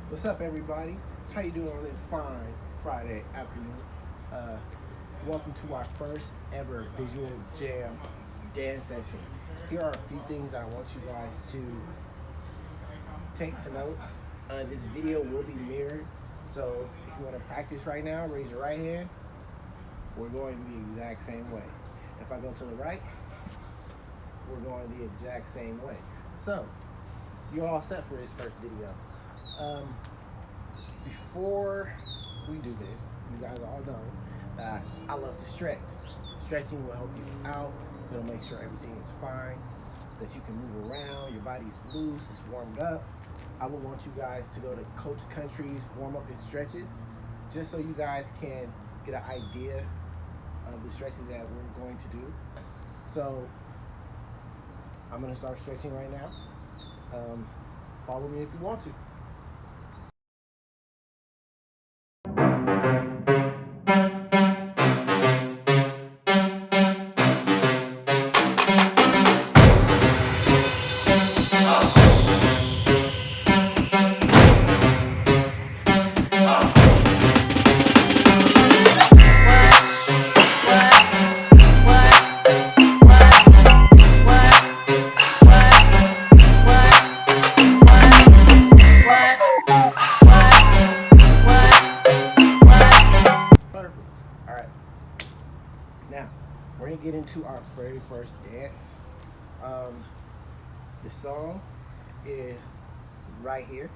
What's up, everybody? How you doing on this fine Friday afternoon? Welcome to our first ever visual jam dance session. Here are a few things that I want you guys to take to note. This video will be mirrored, so if you want to practice right now, raise your right hand. We're going the exact same way. If I go to the right, we're going the exact same way. So, you're all set for this first video. Before we do this, you guys all know that I love to stretch. Stretching will help you out. It'll make sure everything is fine, that you can move around, your body's loose, it's warmed up. I would want you guys to go to Coach Country's warm-up and stretches, just so you guys can get an idea of the stretches that we're going to do. So I'm gonna start stretching right now. Follow me if you want to. Now, we're gonna get into our very first dance. The song is right here.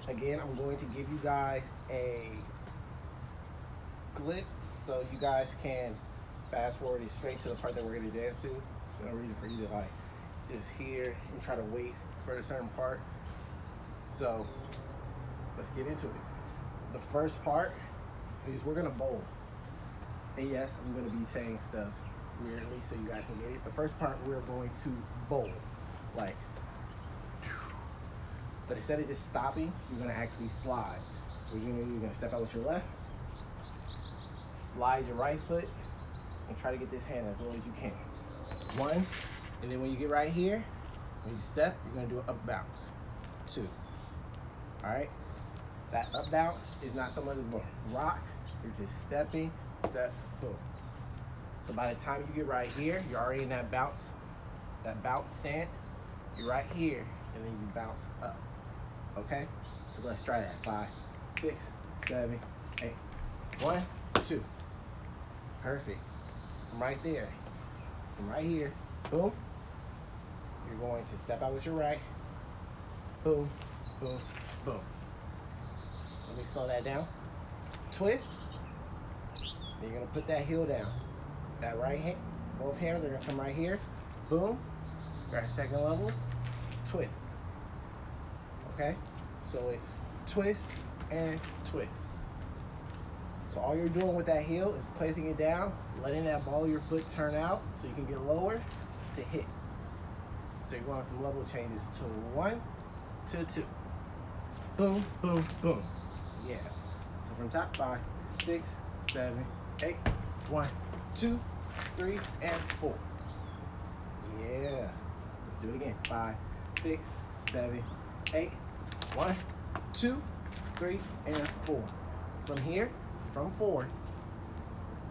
Again, I'm going to give you guys a clip so you guys can fast forward it straight to the part that we're gonna dance to. There's no reason for you to like just hear and try to wait for a certain part. So let's get into it. The first part is we're gonna bowl. And yes, I'm going to be saying stuff weirdly so you guys can get it. The first part, we're going to bowl. Like, but instead of just stopping, you're going to actually slide. So what you're going to do, you're going to step out with your left, slide your right foot, and try to get this hand as low as you can. One, and then when you get right here, when you step, you're going to do an up bounce. Two. All right? That up bounce is not so much of a rock. You're just stepping, step, boom. So by the time you get right here, you're already in that bounce stance. You're right here, and then you bounce up. Okay? So let's try that. 5, 6, 7, 8. 1, 2. Perfect. From right there. From right here, boom. You're going to step out with your right. Boom, boom, boom. Let me slow that down. Twist. Then you're gonna put that heel down. That right hand, both hands are gonna come right here. Boom. Grab second level. Twist. Okay? So it's twist and twist. So all you're doing with that heel is placing it down, letting that ball of your foot turn out so you can get lower to hit. So you're going from level changes to 1 to 2. Boom, boom, boom. Yeah. So from top, 5, 6, 7, 8. 1, 2, 3, and 4. Yeah. Let's do it again. 5, 6, 7, 8. 1, 2, 3, and 4. From here, from 4,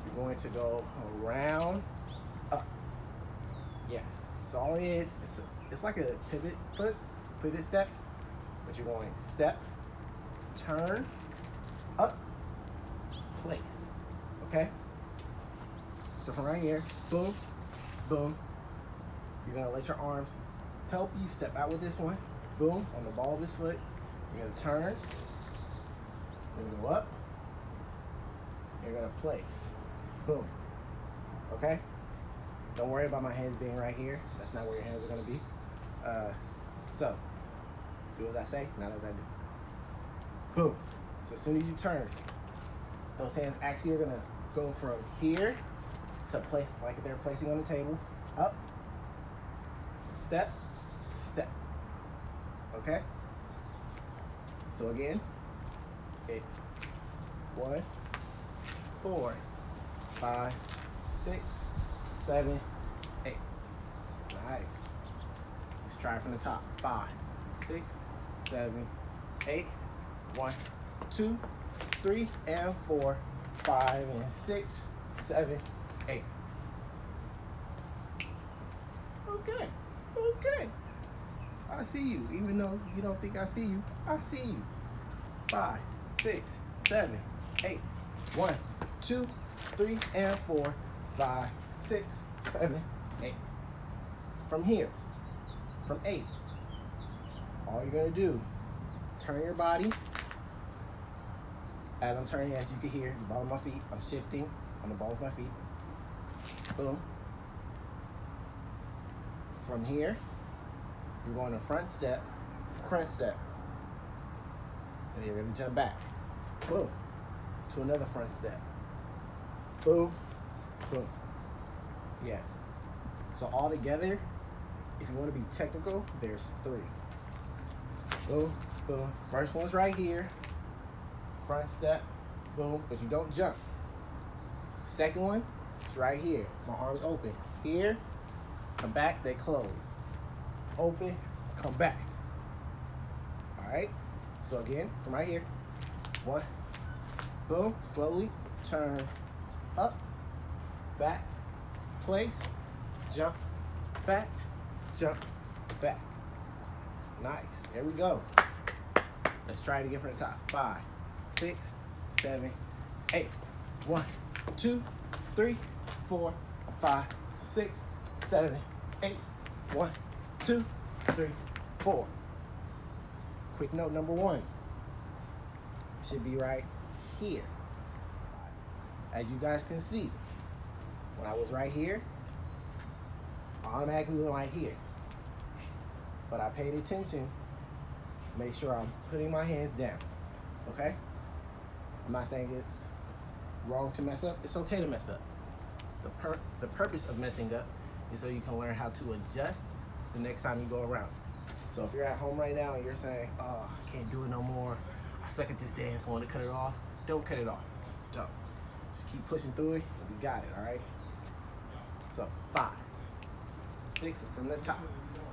you're going to go around, up. Yes. So all it is, it's like a pivot step, but you're going step, turn, up, place. Okay? So from right here, boom, boom. You're gonna let your arms help you step out with this one. Boom, on the ball of his foot. You're gonna turn. You're gonna go up. You're gonna place. Boom. Okay? Don't worry about my hands being right here. That's not where your hands are gonna be. So, do as I say, not as I do. Boom. So as soon as you turn, those hands actually are gonna go from here to place, like they're placing on the table, up, step, step. Okay? So again, it's 1, 4, 5, 6, 7, 8. Nice. Let's try it from the top. 5, 6, 7, 8. 1, 2, 3, and 4, 5, and 6, 7, 8. Okay, okay. I see you. Even though you don't think I see you, I see you. 5, 6, 7, 8. 1, 2, 3, and 4, 5, 6, 7, 8. From here, from 8, all you're gonna do, turn your body. As I'm turning, as you can hear, the bottom of my feet, I'm shifting on the balls of my feet. Boom. From here, you're going to front step, and then you're gonna jump back. Boom. To another front step. Boom, boom. Yes. So all together, if you want to be technical, there's 3. Boom, boom. First one's right here. Front step, boom, but you don't jump. Second one is right here. My arms open. Here, come back, they close. Open, come back. All right? So again, from right here. 1, boom, slowly turn up, back, place, jump, back, jump, back. Nice. There we go. Let's try it again from the top. 5, 6, 7, 8. 1, 2, 3, 4, 5, 6, 7, 8. 1, 2, 3, 4. Quick note number 1 should be right here. As you guys can see, when I was right here, I automatically went right here. But I paid attention, make sure I'm putting my hands down, okay? I'm not saying it's wrong to mess up. It's okay to mess up. The purpose of messing up is so you can learn how to adjust the next time you go around. So if you're at home right now and you're saying, oh, I can't do it no more, I suck at this dance, I want to cut it off, don't cut it off. Don't. Just keep pushing through it, and we got it, all right? So 5, 6 from the top.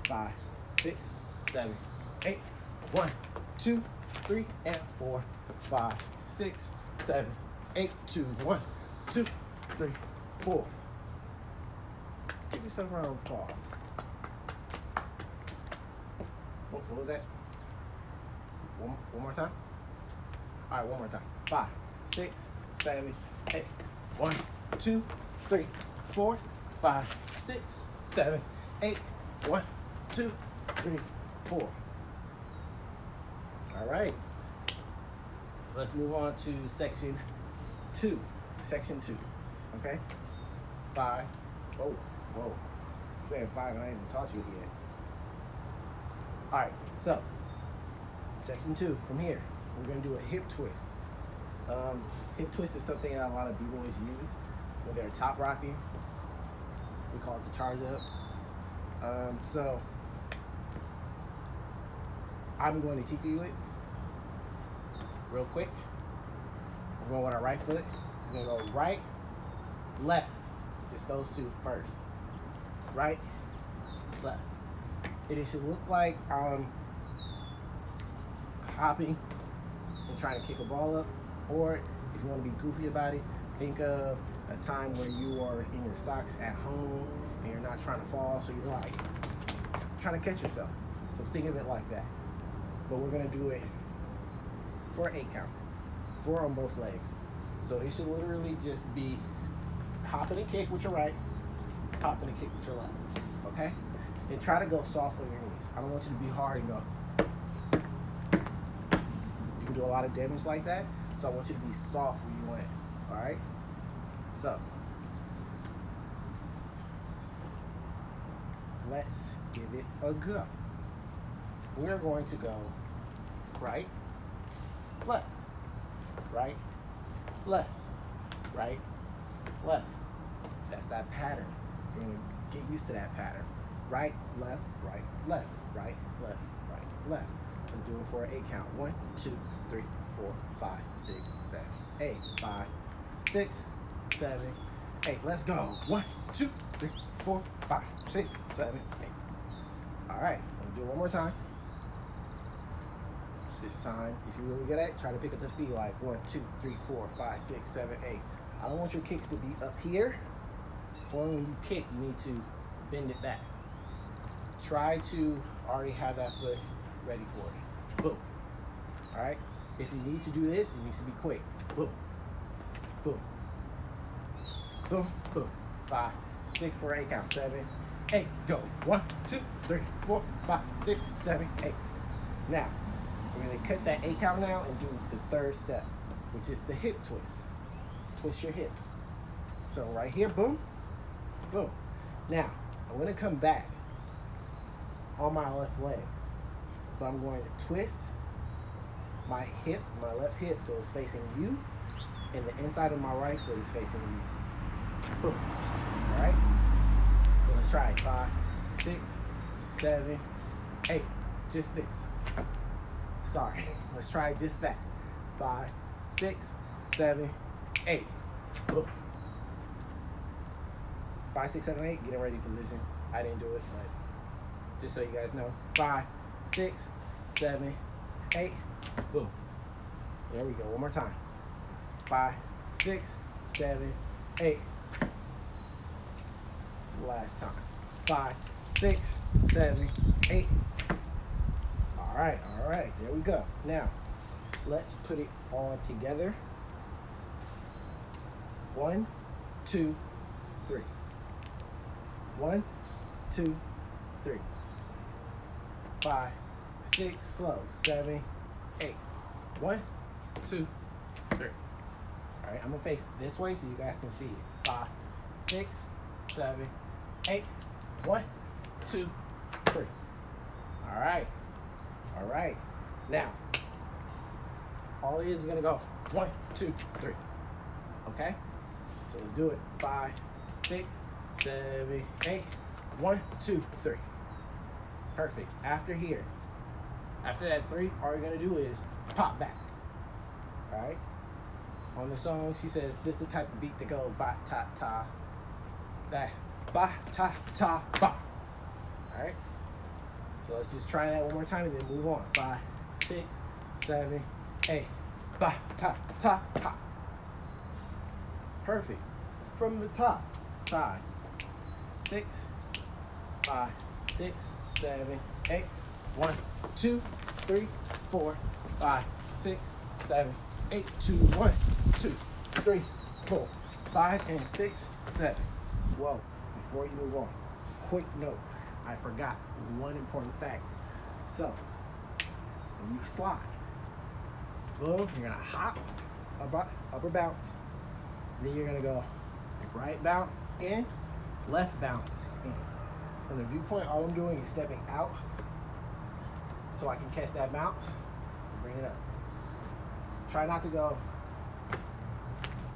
5, 6, 7, 8. 1, 2, 3, and 4, 5, 6, 7, 8. 2, 1, 2, 3, 4. Give yourself a round of applause. What was that? One more time? All right, one more time. 5, 6, 7, 8. 1, 2, 3, 4, 5, 6, 7, 8. 1, 2, 3, 4. All right. Let's move on to section 2. Section 2. Okay? 5. Whoa. I'm saying 5 and I ain't even taught you it yet. All right, so section 2 from here, we're gonna do a hip twist. Hip twist is something that a lot of b-boys use when they're top rocking. We call it the charge up. So I'm going to teach you it real quick. We're going with our right foot. It's gonna go right, left, just those two first. Right, left. It should look like I'm hopping and trying to kick a ball up, or if you want to be goofy about it, think of a time where you are in your socks at home and you're not trying to fall, so you're like trying to catch yourself. So think of it like that. But we're gonna do it for an 8 count, 4 on both legs. So it should literally just be hopping and kick with your right, hopping and kick with your left, okay? And try to go soft on your knees. I don't want you to be hard and go. You can do a lot of damage like that, so I want you to be soft where you land, all right? So, let's give it a go. We're going to go right, left, right, left, right, left. That's that pattern. You're gonna get used to that pattern. Right, left, right, left, right, left, right, left. Let's do it for an 8 count. 1, 2, 3, 4, 5, 6, 7, 8. 5, 6, 7, 8. Let's go. 1, 2, 3, 4, 5, 6, 7, 8. All right, let's do it one more time. this time, if you're really good at it, try to pick up the speed like 1, 2, 3, 4, 5, 6, 7, 8. I don't want your kicks to be up here, or when you kick, you need to bend it back. Try to already have that foot ready for it. Boom. All right? If you need to do this, it needs to be quick. Boom. Boom. Boom. Boom. 5, 6, 4, 8 count. 7, 8. Go. 1, 2, 3, 4, 5, 6, 7, 8. Now, we're going to cut that 8 count now and do the third step, which is the hip twist. Twist your hips. So right here, boom, boom. Now, I'm going to come back on my left leg, but I'm going to twist my hip, my left hip, so it's facing you, and the inside of my right foot is facing you. Boom. All right? So let's try it. 5, 6, 7, 8. Just this. Sorry. Let's try just that. 5, 6, 7, 8. Boom. 5, 6, 7, 8. Get in ready position. I didn't do it, but just so you guys know. 5, 6, 7, 8. Boom. There we go. One more time. 5, 6, 7, 8. Last time. 5, 6, 7, 8. All right. There we go. Now, let's put it all together. 1, 2, 3. 1, 2, 3. 5, 6, slow. 7, 8. 1, 2, 3. All right, I'm gonna face this way so you guys can see it. 5, 6, 7, 8. 1, 2, 3. All right. Now, all it is gonna go 1, 2, 3. Okay? So let's do it. 5, 6, 7, 8. 1, 2, 3. Perfect. After that 3, all you're gonna do is pop back. All right? On the song, she says, this is the type of beat that go ba ta ta. That ba ta ta ba. All right? So let's just try that one more time and then move on. 5, 6, 7, 8. Ba ta ta ha. Perfect. From the top. 5, 6, 5, 6, 7, 8. 1, 2, 3, 4, 5, 6, 7, 8. 2, 1, 2, 3, 4, 5, and 6, 7. Whoa, before you move on, quick note. I forgot one important fact. So, when you slide, boom, you're gonna hop, upper bounce. Then you're gonna go right bounce in, left bounce in. From the viewpoint, all I'm doing is stepping out so I can catch that bounce and bring it up. Try not to go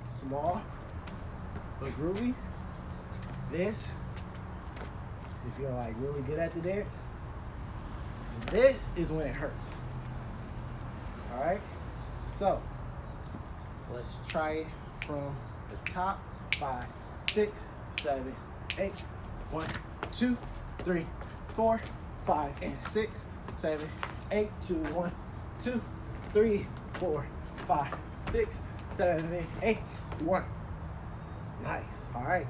small but groovy. This, if you're like really good at the dance, this is when it hurts. All right? So, let's try it from the top. 5, 6, 7, 8. 1, 2, 3, 4, 5, and 6, 7, 8. 2, 1, 2, 3, 4, 5, 6, 7, 8. 1. Nice. All right.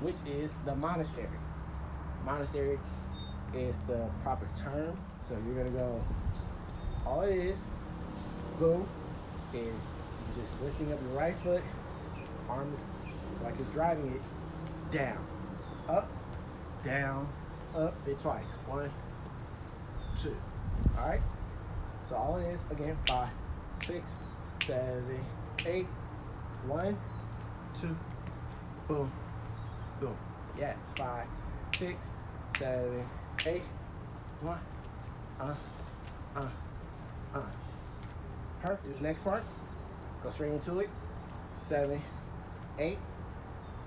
Which is the monastery. Monastery is the proper term. So you're gonna go. All it is, boom, is you're just lifting up your right foot, arms like it's driving it, down, up, hit twice. 1, 2. All right. So all it is, again, 5, 6, 7, 8. 1, 2, boom, boom. Yes, 5, 6, 7, 8. 1, Perfect. Next part, go straight into it. 7, 8.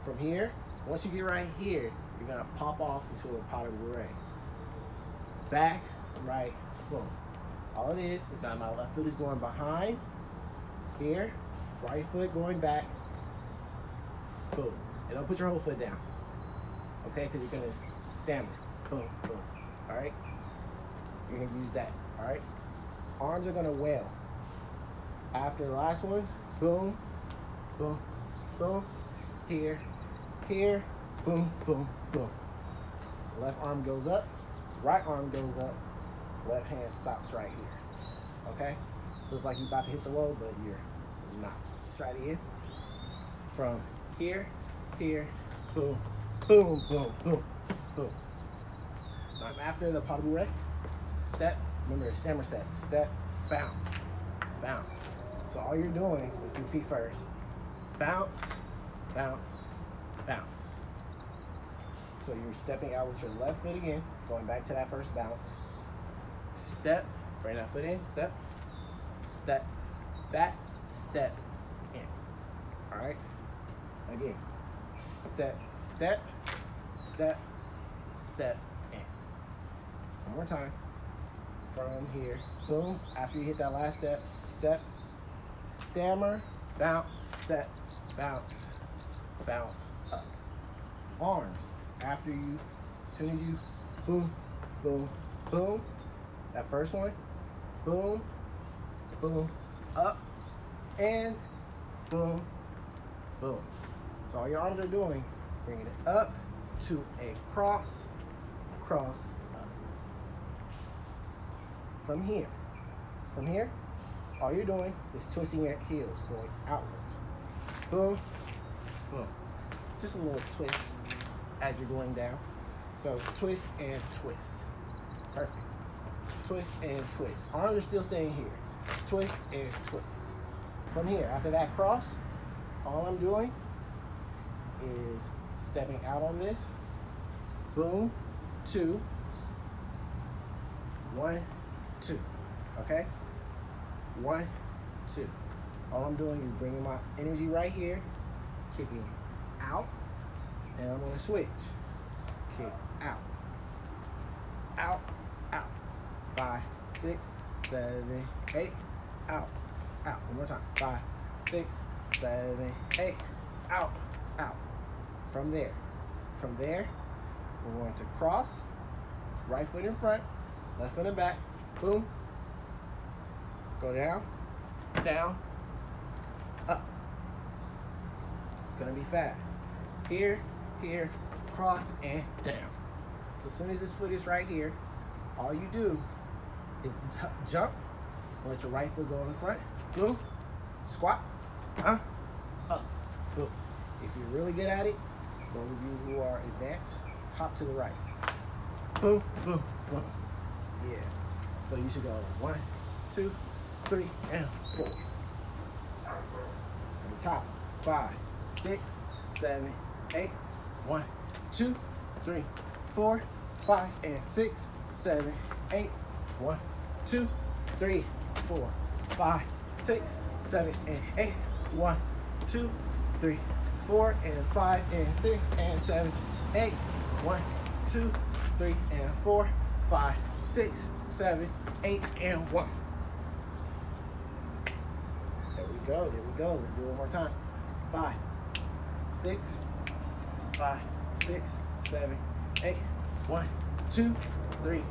From here, once you get right here, you're gonna pop off into a pot of beret. Back, right, boom. All it is that my left foot is going behind here, right foot going back, boom. And don't put your whole foot down, okay? Because you're gonna stammer, boom, boom. All right? You're gonna use that, all right? arms are gonna wail. After the last one, boom, boom, boom, here, here, boom, boom, boom. Left arm goes up, right arm goes up, left hand stops right here, okay? So it's like you're about to hit the low, but you're not. Let's try it again. From here, here, boom, boom, boom, boom, boom. I'm after the pas de bourrée. Step, remember it's somerset. Step, bounce, bounce. So all you're doing is do feet first. Bounce, bounce, bounce. So you're stepping out with your left foot again, going back to that first bounce. Step, bring that foot in, step, step, back, step, in. All right? Again, step, step, step, step, in. One more time. From here, boom, after you hit that last step, step, stammer, bounce, step, bounce, bounce, up. Arms, after you, as soon as you, boom, boom, boom, that first one, boom, boom, up, and boom, boom. So all your arms are doing, bringing it up to a cross, cross, up. From here, all you're doing is twisting your heels, going outwards. Boom, boom. Just a little twist as you're going down. So twist and twist. Perfect. Twist and twist. Arms are still staying here. Twist and twist. From here, after that cross, all I'm doing is stepping out on this. Boom, 2, 1, 2. Okay? 1, 2. All I'm doing is bringing my energy right here, kicking out, and I'm gonna switch. Kick out, out, out. 5, 6, 7, 8, out, out. One more time. 5, 6, 7, 8, out, out. From there, we're going to cross, right foot in front, left foot in back, boom, go down, down, up. It's gonna be fast. Here, here, cross, and down. So as soon as this foot is right here, all you do is jump, let your right foot go in the front, boom, squat, up, boom. If you're really good at it, those of you who are advanced, hop to the right. Boom, boom, boom. Yeah. So you should go 1, 2, 3, and 4. From the top. 5, 6, 7, 8. 1, 2, 3, 4, 5, and 6, 7, 8. 1, 2, 3, 4, 5, 6, 7, and 8. 1, 2, 3, 4, and 5, and 6, and 7, 8. 1, 2, 3, and 4, 5, 6, 7, 8, and 1. There we go. There we go. Let's do it one more time. 5, 6, 5, 6, 7, 8. 1, 2, 3,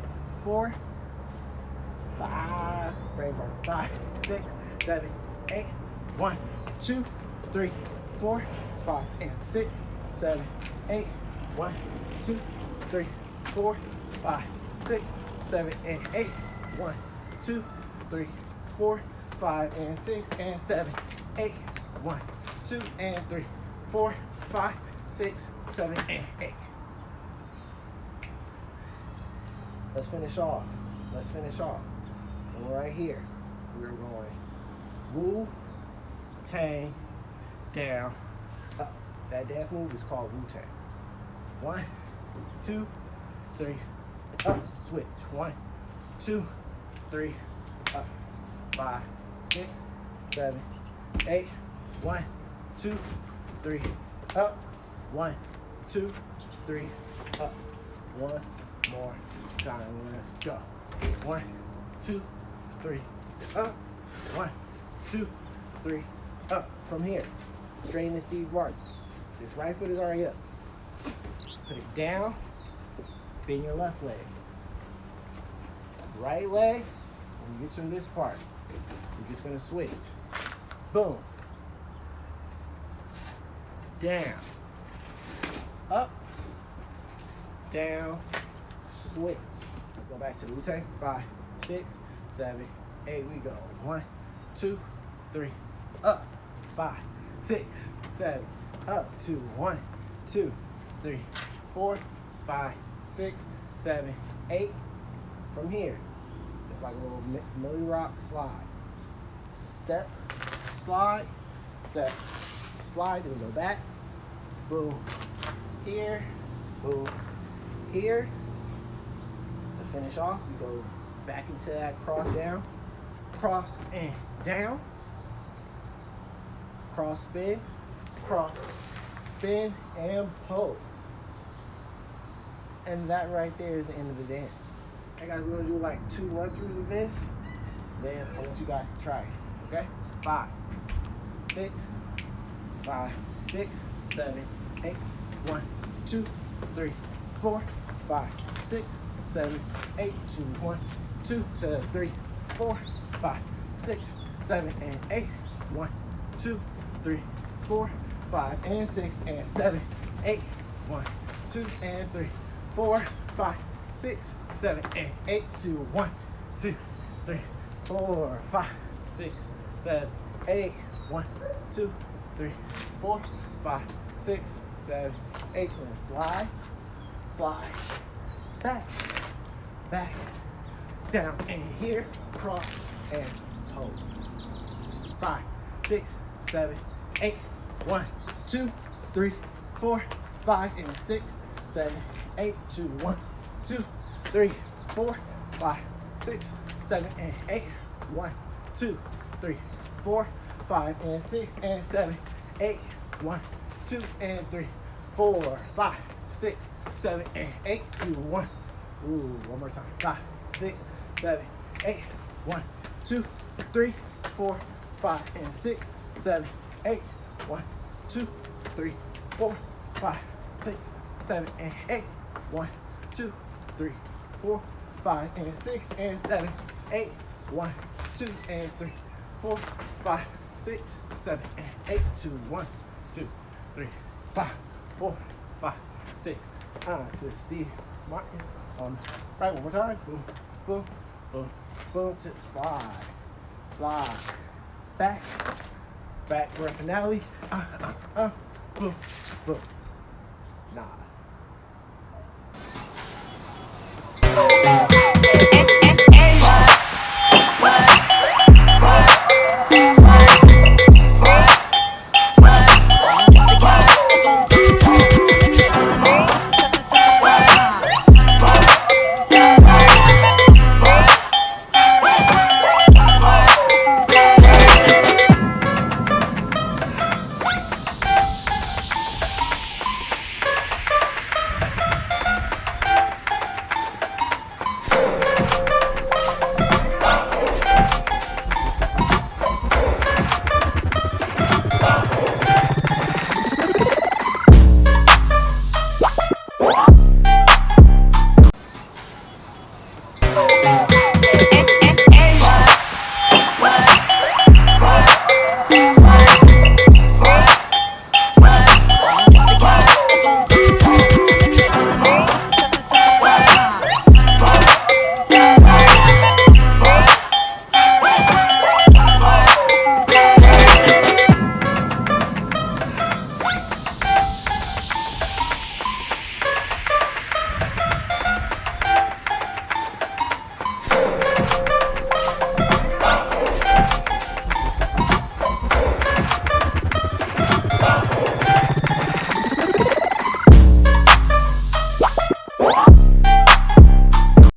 4, 5. Brain fart. 5, 6, 7, 8. 1, 2, 3, 4, 5, and 6, 7, 8. 1, 2, 3, 4, 5, 6, 7, and 8. 1, 2, 3, 4, 5, and 6, and 7, 8. 1, 2, and 3, 4, 5, 6, 7, and 8. Let's finish off. Let's finish off. And right here, we're going Wu, Tang, down, up. That dance move is called Wu Tang. 1, 2, 3, up, switch. 1, 2, 3, up. 5, 6, 7, 8. 1, 2, 3, up. 1, 2, 3, up. One more time. Let's go. 1, 2, 3, up. 1, 2, 3, up. From here, straighten the Steve Martin. This right foot is already up. Put it down, bend your left leg. Right leg When you get to this part, you're just gonna switch. Boom. Down. Up. Down. Switch. Let's go back to the Wu-Tang. 5, 6, 7, 8. We go. 1, 2, 3. Up. 5, 6, 7. Up. 2, 1, 2, 3, 4, 5, 6, 7, 8. From here, it's like a little Millie Rock slide. Step, slide, step, slide. Then we go back. Boom. Here. Boom. Here. To finish off, we go back into that cross down, cross and down, cross spin, and pose. And that right there is the end of the dance. Hey guys, we're gonna do like 2 run-throughs of this. Then I want you guys to try it, okay? 5, 6, 5, 6, 7, 8. 1, 2, 3, 4, 5, 6, 7, 8. 2, 1, 2, 7, 3, 4, 5, 6, 7, and 8. 1, 2, 3, 4, 5, and 6, and 7, 8. 1, 2, and 3, 4, 5, 6, 7, and 8. 2, 1, 2, 3, 4, 5, 6, 7, 8. 1, 2, 3, 4, 5, 6, 7, 8. And slide, slide, back, back, down, and here, cross, and pose. 5, 6, 7, 8. 1, 2, 3, 4, 5, and 6, 7, 8. 2, 1, 2, 3, 4, 5, 6, 7, and 8. 1, 2, 3, 4, 5, and 6, and 7, 8. 1, 2, and 3, 4, 5, 6, 7, and 8. 2, 1. Ooh, one more time. 5, 6, 7, 8. 1, 2, 3, 4, 5, and 6, 7, 8. 1, 2, 3, 4, 5, 6, 7, and 8. 1, 2, 3, 4, 5, and 6, and 7, 8. 1, 2, and 3, 4, 5, 6, 7, and 8. 2, 1, 2, 3, 5, 4, 5, 6. To Steve Martin on right, one more time. Boom, boom, boom, boom. To slide, slide, back, grand finale. Boom, boom. Nah.